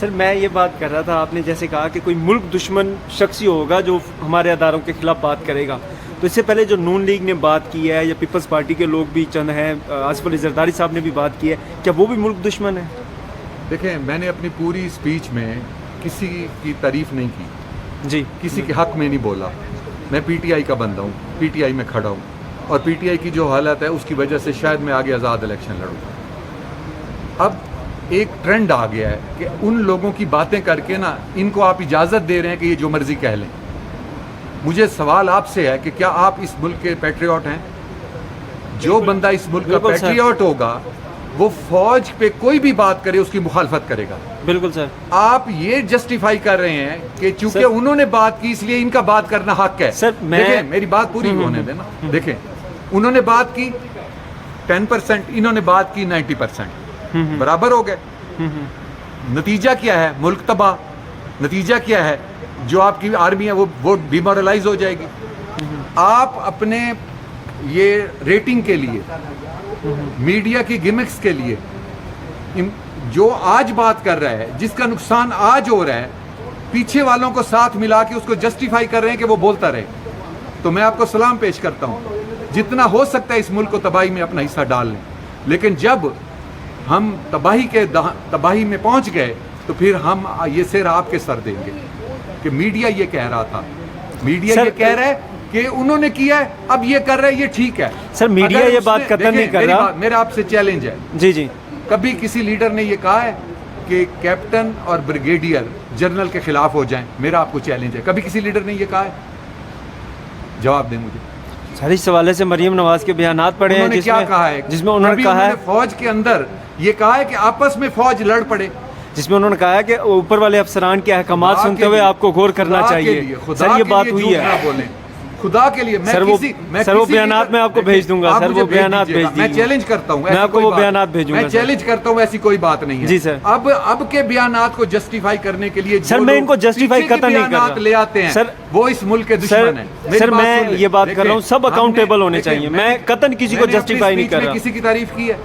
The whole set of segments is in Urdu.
سر میں یہ بات کر رہا تھا، آپ نے جیسے کہا کہ کوئی ملک دشمن شخص ہی ہوگا جو ہمارے اداروں کے خلاف بات کرے گا، تو اس سے پہلے جو نون لیگ نے بات کی ہے یا پیپلز پارٹی کے لوگ بھی چند ہیں، آصف علی زرداری صاحب نے بھی بات کی ہے، کیا وہ بھی ملک دشمن ہے؟ دیکھیں، میں نے اپنی پوری اسپیچ میں کسی کی تعریف نہیں کی جی، کسی کے حق میں نہیں بولا. میں پی ٹی آئی کا بندہ ہوں، پی ٹی آئی میں کھڑا ہوں، اور پی ٹی آئی کی جو حالت ہے اس کی وجہ سے شاید میں آگے آزاد الیکشن لڑوں. اب ایک ٹرینڈ آ گیا ہے کہ ان لوگوں کی باتیں کر کے نا ان کو آپ اجازت دے رہے ہیں کہ یہ جو مرضی کہہ لیں. مجھے سوال آپ سے ہے کہ کیا آپ اس ملک کے پیٹریوٹ ہیں؟ جو بندہ اس ملک کا پیٹریوٹ ہوگا وہ فوج پہ کوئی بھی بات کرے اس کی مخالفت کرے گا. بالکل سر. آپ یہ جسٹیفائی کر رہے ہیں کہ چونکہ انہوں نے بات کی اس لیے ان کا بات کرنا حق ہے. سر دیکھیں میری بات پوری ہونے دینا. دیکھیں انہوں نے بات کی 10%، انہوں نے بات کی 90%، برابر ہو گئے. نتیجہ کیا ہے؟ ملک تباہ. نتیجہ کیا ہے؟ جو آپ کی آرمی ہے وہ ڈیمورلائز ہو جائے گی. آپ اپنے یہ ریٹنگ کے لیے، میڈیا کی گمکس کے لیے جو آج بات کر رہا ہے، جس کا نقصان آج ہو رہا ہے، پیچھے والوں کو ساتھ ملا کے اس کو جسٹیفائی کر رہے ہیں کہ وہ بولتا رہے. تو میں آپ کو سلام پیش کرتا ہوں، جتنا ہو سکتا ہے اس ملک کو تباہی میں اپنا حصہ ڈال لیں. لیکن جب ہم تباہی میں پہنچ گئے تو پھر ہم یہ سر آپ کے سر دیں گے کہ میڈیا یہ کہہ رہا تھا، میڈیا یہ کہہ رہا ہے کہ انہوں نے کیا ہے، اب یہ کر رہے ہیں، یہ ٹھیک ہے. سر میڈیا یہ بات قطعاً نہیں کر رہا. میرا آپ سے چیلنج ہے. جی. کبھی کسی لیڈر نے یہ کہا ہے کہ کیپٹن اور بریگیڈیئر جنرل کے خلاف ہو جائیں؟ میرا آپ کو چیلنج ہے، کبھی کسی لیڈر نے یہ کہا ہے؟ جواب دیں مجھے. سر اس حوالے سے مریم نواز کے بیانات پڑھے ہیں جس میں انہوں نے کہا ہے فوج کے اندر یہ کہا ہے کہ آپس میں فوج لڑ پڑے، جس میں انہوں نے کہا ہے کہ اوپر والے افسران کے احکامات سنتے ہوئے آپ کو غور کرنا چاہیے. سر یہ بات ہوئی ہے. خدا کے لیے سر وہ بیانات میں آپ کو بھیج دوں گا. سر وہ بیانات بھیج دیجیے. میں چیلنج کرتا ہوں، میں آپ کو وہ بیانات بھیجوں گا. میں چیلنج کرتا ہوں، ایسی کوئی بات نہیں ہے. جی سر. اب کے بیانات کو جسٹیفائی کرنے کے لیے سر میں ان کو جسٹیفائی قطعاً نہیں کر رہا. لے آتے ہیں سر وہ اس ملک کے دشمن ہیں. سر میں یہ بات کر رہا ہوں، سب اکاؤنٹیبل ہونے چاہیے. میں قطعاً کسی کو جسٹیفائی نہیں کر رہا. کسی کی تعریف کی ہے؟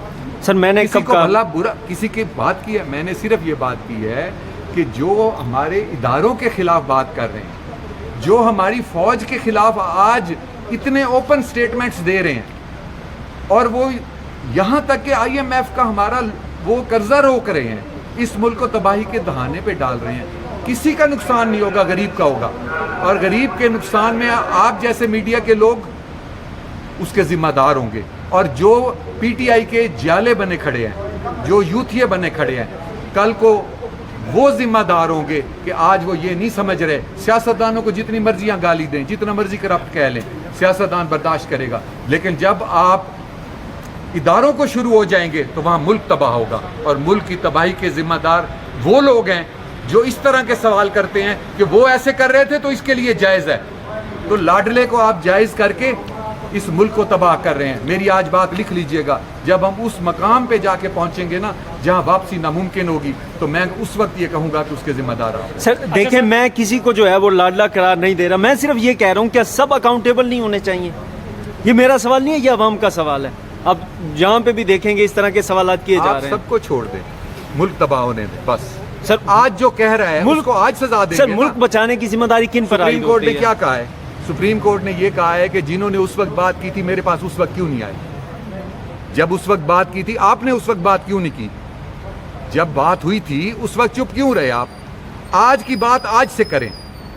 سر میں نے کسی کو بھلا برا کسی کی بات کی ہے؟ میں نے صرف یہ بات کی ہے کہ جو ہمارے اداروں کے خلاف بات کر رہے ہیں، جو ہماری فوج کے خلاف آج اتنے اوپن سٹیٹمنٹس دے رہے ہیں، اور وہ یہاں تک کہ آئی ایم ایف کا ہمارا وہ قرضہ روک رہے ہیں، اس ملک کو تباہی کے دہانے پہ ڈال رہے ہیں. کسی کا نقصان نہیں ہوگا، غریب کا ہوگا. اور غریب کے نقصان میں آپ جیسے میڈیا کے لوگ اس کے ذمہ دار ہوں گے. اور جو پی ٹی آئی کے جالے بنے کھڑے ہیں، جو یوتھیے بنے کھڑے ہیں، کل کو وہ ذمہ دار ہوں گے کہ آج وہ یہ نہیں سمجھ رہے. سیاستدانوں کو جتنی مرضیاں گالی دیں، جتنا مرضی کرپٹ کہہ لیں، سیاستدان برداشت کرے گا. لیکن جب آپ اداروں کو شروع ہو جائیں گے تو وہاں ملک تباہ ہوگا. اور ملک کی تباہی کے ذمہ دار وہ لوگ ہیں جو اس طرح کے سوال کرتے ہیں کہ وہ ایسے کر رہے تھے تو اس کے لیے جائز ہے. تو لاڈلے کو آپ جائز کر کے اس ملک کو تباہ کر رہے ہیں. میری آج بات لکھ لیجئے گا، جب ہم اس مقام پہ جا کے پہنچیں گے نا جہاں واپسی ناممکن ہوگی، تو میں اس وقت یہ کہوں گا کہ اس کے ذمہ دار ہوں. سر دیکھیں، میں کسی کو جو ہے وہ لاڈلا قرار نہیں دے رہا. میں صرف یہ کہہ رہا ہوں کہ سب اکاؤنٹیبل نہیں ہونے چاہیے. یہ میرا سوال نہیں ہے، یہ عوام کا سوال ہے. اب جہاں پہ بھی دیکھیں گے اس طرح کے سوالات کیے جا رہے ہیں. سب کو چھوڑ دیں، ملک تباہ ہونے دیں بس. سر آج جو کہہ رہا ہے اس کو آج سزا دیں گے. سر ملک بچانے کی ذمہ داری کن پر عائد ہوتی ہے؟ سپریم کورٹ نے کیا کہا ہے؟ سپریم کورٹ نے یہ کہا ہے کہ جنہوں نے اس وقت بات کی تھی میرے پاس اس وقت کیوں نہیں آئے؟ جب اس وقت بات کی تھی آپ نے اس وقت بات کیوں نہیں کی؟ جب بات ہوئی تھی اس وقت چپ کیوں رہے آپ؟ آج کی بات آج سے کریں.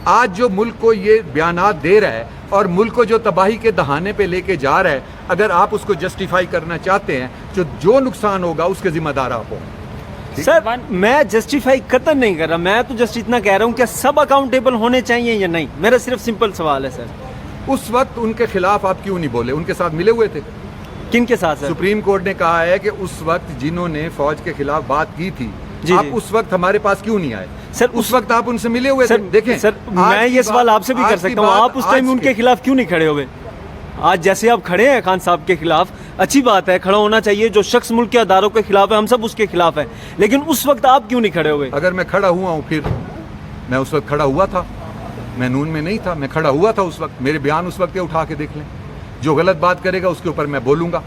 آج جو ملک کو یہ بیانات دے رہا ہے اور ملک کو جو تباہی کے دہانے پہ لے کے جا رہا ہے، اگر آپ اس کو جسٹیفائی کرنا چاہتے ہیں جو نقصان ہوگا اس کے ذمہ دار آپ ہوں. سر میں جسٹیفائی قطعاً نہیں کر رہا. میں تو جسٹ اتنا کہہ رہا ہوں کہ سب اکاؤنٹیبل ہونے چاہیے یا نہیں. میرا صرف سمپل سوال ہے. سر اس وقت ان کے خلاف آپ کیوں نہیں بولے؟ ان کے ساتھ ملے ہوئے تھے. کن کے ساتھ؟ سپریم کورٹ نے کہا ہے کہ اس وقت جنہوں نے فوج کے خلاف بات کی تھی آپ اس وقت ہمارے پاس کیوں نہیں آئے؟ سر اس وقت آپ ان سے ملے ہوئے تھے. دیکھیں سر میں یہ سوال آپ سے بھی کر سکتا ہوں، آپ اس ٹائم ان کے خلاف کیوں نہیں کھڑے ہوئے؟ آج جیسے آپ کھڑے ہیں خان صاحب کے خلاف، اچھی بات ہے، کھڑا ہونا چاہیے. جو شخص ملک کے اداروں کے خلاف ہے ہم سب اس کے خلاف ہیں، لیکن اس وقت آپ کیوں نہیں کھڑے ہوئے؟ اگر میں کھڑا ہوا ہوں، پھر میں اس وقت کھڑا ہوا تھا، میں نون میں نہیں تھا، میں کھڑا ہوا تھا اس وقت. میرے بیان اس وقت کے اٹھا کے دیکھ لیں. جو غلط بات کرے گا اس کے اوپر میں بولوں گا،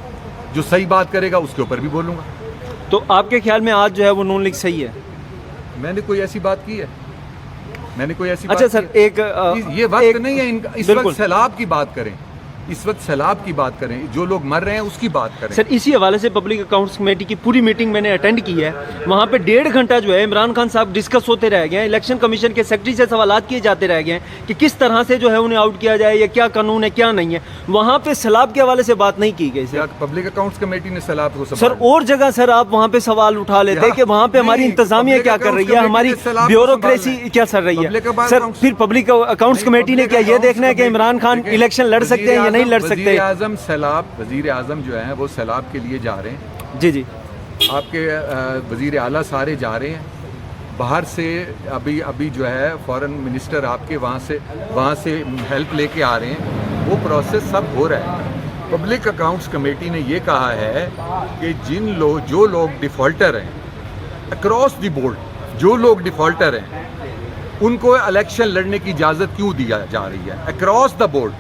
جو صحیح بات کرے گا اس کے اوپر بھی بولوں گا. تو آپ کے خیال میں آج جو ہے وہ نون لیگ صحیح ہے؟ میں نے کوئی ایسی بات کی ہے؟ میں نے کوئی ایسی اچھا بات سر کی ہے؟ ایک یہ وقت نہیں ہے اس بالکل وقت سیلاب کی بات کریں، اس وقت سیلاب کی بات کریں، جو لوگ مر رہے ہیں اس کی بات کریں. سر اسی حوالے سے پبلک اکاؤنٹس کمیٹی کی پوری میٹنگ میں نے اٹینڈ کی ہے. وہاں پہ 1.5 گھنٹہ جو ہے عمران خان صاحب ڈسکس ہوتے رہ گئے ہیں. الیکشن کمیشن کے سیکرٹری سے سوالات کیے جاتے رہ گئے ہیں کہ کس طرح سے جو ہے انہیں آؤٹ کیا جائے یا کیا قانون ہے کیا نہیں ہے. وہاں پہ سیلاب کے حوالے سے بات نہیں کی گئی کیا سر. پبلک اکاؤنٹس کمیٹی نے سیلاب کو سر اور جگہ سر آپ وہاں پہ سوال اٹھا لیتے کہ وہاں پہ ہماری انتظامیہ کیا کر رہی ہے، ہماری بیوروکریسی کیا کر رہی ہے. سر پھر پبلک اکاؤنٹس کمیٹی نے کیا یہ دیکھنا ہے کہ عمران خان الیکشن لڑ سکتے ہیں یا نہیں لڑ سکتے؟ وزیر اعظم جو ہیں وہ سیلاب کے لیے جا رہے ہیں. جی جی آپ کے وزیر اعلیٰ سارے جا رہے ہیں. باہر سے ابھی جو ہے فورن منسٹر آپ کے وہاں سے ہیلپ لے کے آ رہے ہیں. وہ پروسیس سب ہو رہا ہے. پبلک اکاؤنٹس کمیٹی نے یہ کہا ہے کہ جو لوگ ڈیفالٹر ہیں اکراس دی بورڈ، جو لوگ ڈیفالٹر ہیں ان کو الیکشن لڑنے کی اجازت کیوں دیا جا رہی ہے اکراس دا بورڈ؟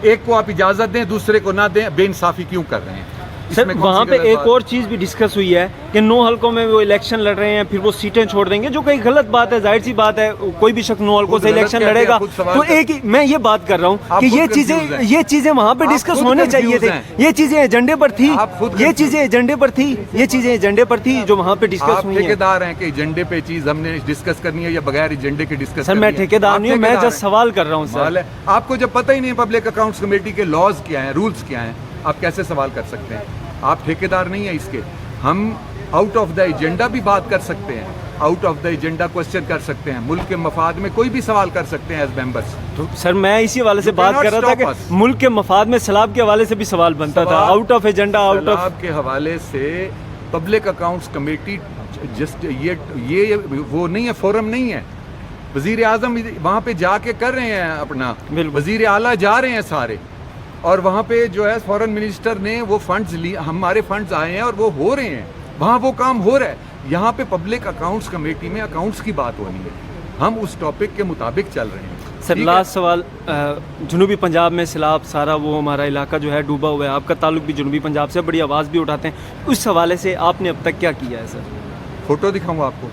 ایک کو آپ اجازت دیں دوسرے کو نہ دیں، بے انصافی کیوں کر رہے ہیں؟ سر وہاں پہ ایک اور چیز بھی ڈسکس ہوئی ہے کہ 9 حلقوں میں وہ الیکشن لڑ رہے ہیں، پھر وہ سیٹیں چھوڑ دیں گے، جو کئی غلط بات ہے. ظاہر سی بات ہے کوئی بھی شخص 9 حلقوں سے الیکشن لڑے گا تو ایک ہی. میں یہ بات کر رہا ہوں کہ یہ چیزیں وہاں پہ ڈسکس ہونے چاہیے تھے. یہ چیزیں ایجنڈے پر تھی، یہ چیزیں ایجنڈے پر تھی جو وہاں پہ ڈسکس ہوئی ہیں. ٹھیکیدار ہیں کہ ایجنڈے پہ چیز ہم نے ڈسکس کرنی ہے یا بغیر ایجنڈے کے ڈسکس؟ سر میں ٹھیکیدار نہیں ہوں، میں جسٹ سوال کر رہا ہوں. سر آپ کو جب پتہ ہی نہیں پبلک اکاؤنٹس کمیٹی کے لاز کیا ہیں، رولز کیا ہیں، آپ کیسے سوال کر سکتے ہیں؟ آپ ٹھیکیدار نہیں ہیں اس کے. ہم آؤٹ آف دا ایجنڈا بھی بات کر سکتے ہیں، out of the agenda question کر سکتے ہیں، ملک کے مفاد میں کوئی بھی سوال کر سکتے ہیں ایز ممبرس. سر میں اسی حوالے سے بات کر رہا تھا کہ ملک کے مفاد میں سیلاب کے حوالے سے بھی سوال بنتا تھا. Out of agenda, out of سیلاب کے حوالے سے پبلک اکاؤنٹس کمیٹی جسٹ یہ وہ نہیں ہے، فورم نہیں ہے. وزیر اعظم وہاں پہ جا کے کر رہے ہیں اپنا، وزیر اعلیٰ جا رہے ہیں سارے، اور وہاں پہ جو ہے فورن منسٹر نے وہ فنڈز لیے، ہمارے فنڈز آئے ہیں اور وہ ہو رہے ہیں، وہاں وہ کام ہو رہا ہے. یہاں پہ پبلک اکاؤنٹس کمیٹی میں اکاؤنٹس کی بات ہونی ہے. ہم اس ٹاپک کے مطابق چل رہے ہیں. سر لاسٹ سوال، جنوبی پنجاب میں سیلاب سارا وہ ہمارا علاقہ جو ہے ڈوبا ہوا ہے. آپ کا تعلق بھی جنوبی پنجاب سے، بڑی آواز بھی اٹھاتے ہیں. اس حوالے سے آپ نے اب تک کیا کیا ہے؟ سر فوٹو دکھاؤں آپ کو؟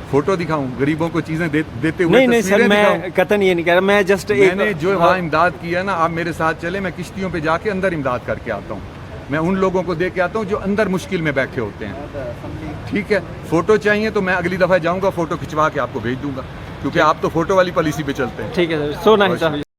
فوٹو دکھاؤں غریبوں کو چیزیں دیتے ہوئے؟ نہیں سر، میں قطعاً یہ نہیں کہہ رہا. میں جسٹ میں نے جو وہاں امداد کی ہے نا، آپ میرے ساتھ چلے، میں کشتیوں پہ جا کے اندر امداد کر کے آتا ہوں. میں ان لوگوں کو دے کے آتا ہوں جو اندر مشکل میں بیٹھے ہوتے ہیں. ٹھیک ہے، فوٹو چاہیے تو میں اگلی دفعہ جاؤں گا، فوٹو کھنچوا کے آپ کو بھیج دوں گا، کیونکہ آپ تو فوٹو والی پالیسی پہ چلتے ہیں. ٹھیک ہے سر. So nice.